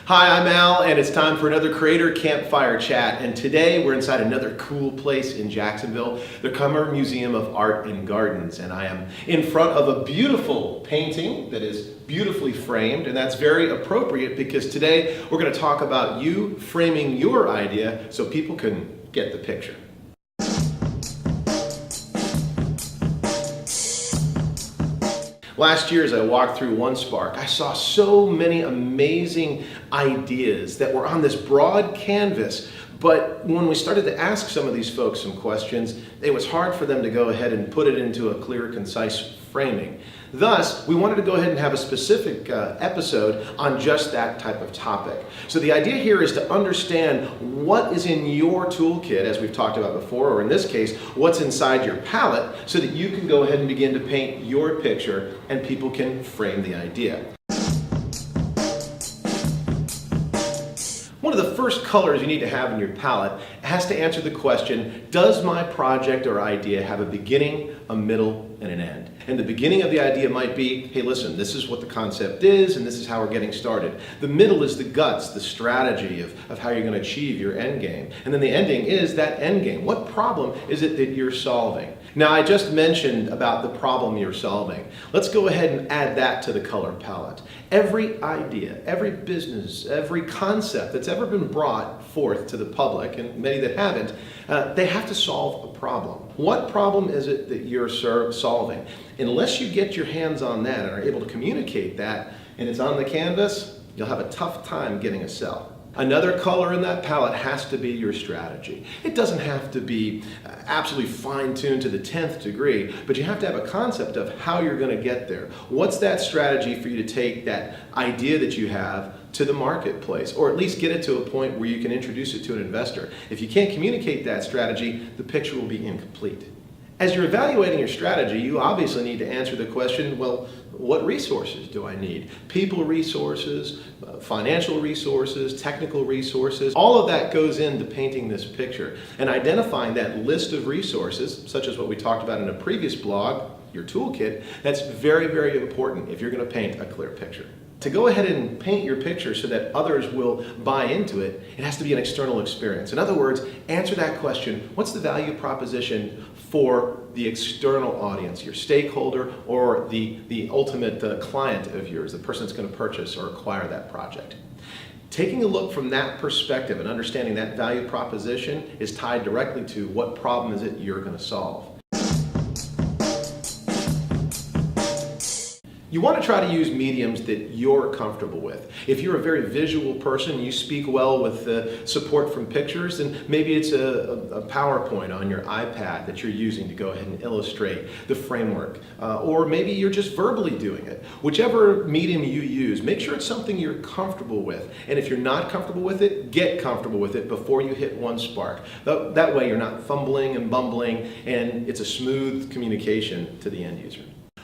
Hi, I'm Al, and it's time for another Creator Campfire Chat. And today we're inside another cool place in Jacksonville, the Cummer Museum of Art and Gardens. And I am in front of a beautiful painting that is beautifully framed, and that's very appropriate because today we're going to talk about you framing your idea so people can get the picture. Last year, as I walked through One Spark, I saw so many amazing ideas that were on this broad canvas. But when we started to ask some of these folks some questions, it was hard for them to go ahead and put it into a clear, concise framing. Thus, we wanted to go ahead and have a specific episode on just that type of topic. So the idea here is to understand what is in your toolkit, as we've talked about before, or in this case, what's inside your palette, so that you can go ahead and begin to paint your picture and people can frame the idea. One of the first colors you need to have in your palette has to answer the question, does my project or idea have a beginning, a middle, and an end? And the beginning of the idea might be, hey listen, this is what the concept is and this is how we're getting started. The middle is the guts, the strategy of how you're going to achieve your end game. And then the ending is that end game. What problem is it that you're solving? Now I just mentioned about the problem you're solving. Let's go ahead and add that to the color palette. Every idea, every business, every concept that's ever been brought forth to the public, and many that haven't, they have to solve a problem. What problem is it that you're solving? Unless you get your hands on that and are able to communicate that, and it's on the canvas, you'll have a tough time getting a sell. Another color in that palette has to be your strategy. It doesn't have to be absolutely fine-tuned to the 10th degree, but you have to have a concept of how you're going to get there. What's that strategy for you to take that idea that you have to the marketplace, or at least get it to a point where you can introduce it to an investor? If you can't communicate that strategy, the picture will be incomplete. As you're evaluating your strategy, you obviously need to answer the question, well, what resources do I need? People resources, financial resources, technical resources, all of that goes into painting this picture. And identifying that list of resources, such as what we talked about in a previous blog, your toolkit, that's very, very important if you're going to paint a clear picture. To go ahead and paint your picture so that others will buy into it, it has to be an external experience. In other words, answer that question, what's the value proposition for the external audience, your stakeholder, or the ultimate client of yours, the person that's going to purchase or acquire that project? Taking a look from that perspective and understanding that value proposition is tied directly to what problem is it you're going to solve. You want to try to use mediums that you're comfortable with. If you're a very visual person, you speak well with support from pictures, then maybe it's a PowerPoint on your iPad that you're using to go ahead and illustrate the framework. Or maybe you're just verbally doing it. Whichever medium you use, make sure it's something you're comfortable with. And if you're not comfortable with it, get comfortable with it before you hit One Spark. That way you're not fumbling and bumbling, and it's a smooth communication to the end user.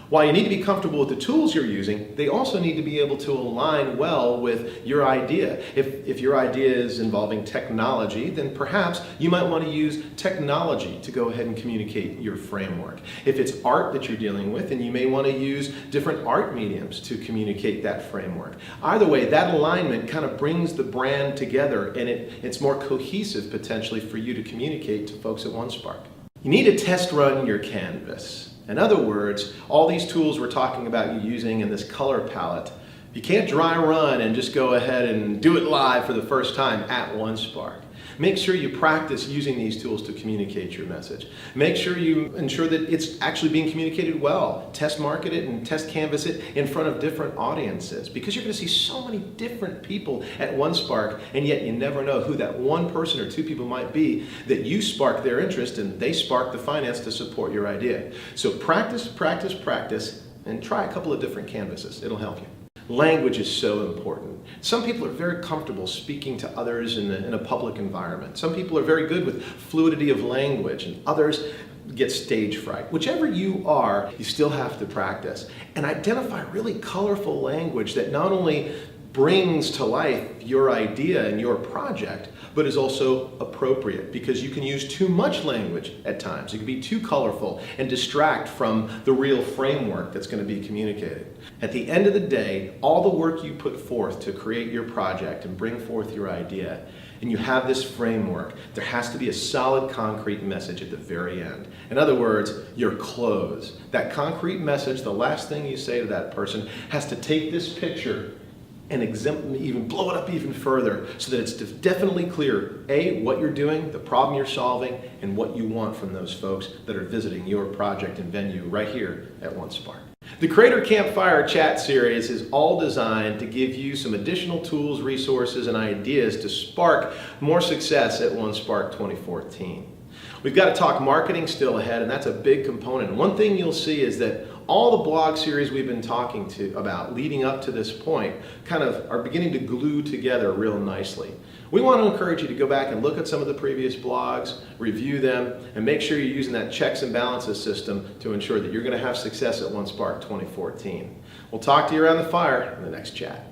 While you need to be comfortable with the tools you're using, they also need to be able to align well with your idea. If your idea is involving technology, then perhaps you might want to use technology to go ahead and communicate your framework. If it's art that you're dealing with, then you may want to use different art mediums to communicate that framework. Either way, that alignment kind of brings the brand together, and it's more cohesive potentially for you to communicate to folks at One Spark. You need to test run your canvas. In other words, all these tools we're talking about you using in this color palette, you can't dry run and just go ahead and do it live for the first time at One Spark. Make sure you practice using these tools to communicate your message. Make sure you ensure that it's actually being communicated well. Test market it and test canvas it in front of different audiences, because you're going to see so many different people at One Spark, and yet you never know who that one person or two people might be that you spark their interest and they spark the finance to support your idea. So practice, practice, practice, and try a couple of different canvases. It'll help you. Language is so important. Some people are very comfortable speaking to others in a public environment. Some people are very good with fluidity of language, and others get stage fright. Whichever you are, you still have to practice and identify really colorful language that not only brings to life your idea and your project, but is also appropriate, because you can use too much language at times. It can be too colorful and distract from the real framework that's going to be communicated. At the end of the day, all the work you put forth to create your project and bring forth your idea, and you have this framework, there has to be a solid, concrete message at the very end. In other words, your close. That concrete message, the last thing you say to that person, has to take this picture and even blow it up even further, so that it's definitely clear, A, what you're doing, the problem you're solving, and what you want from those folks that are visiting your project and venue right here at OneSpark. The Creator Campfire chat series is all designed to give you some additional tools, resources, and ideas to spark more success at OneSpark 2014. We've got to talk marketing still ahead, and that's a big component. One thing you'll see is that all the blog series we've been talking about leading up to this point kind of are beginning to glue together real nicely. We want to encourage you to go back and look at some of the previous blogs, review them, and make sure you're using that checks and balances system to ensure that you're going to have success at OneSpark 2014. We'll talk to you around the fire in the next chat.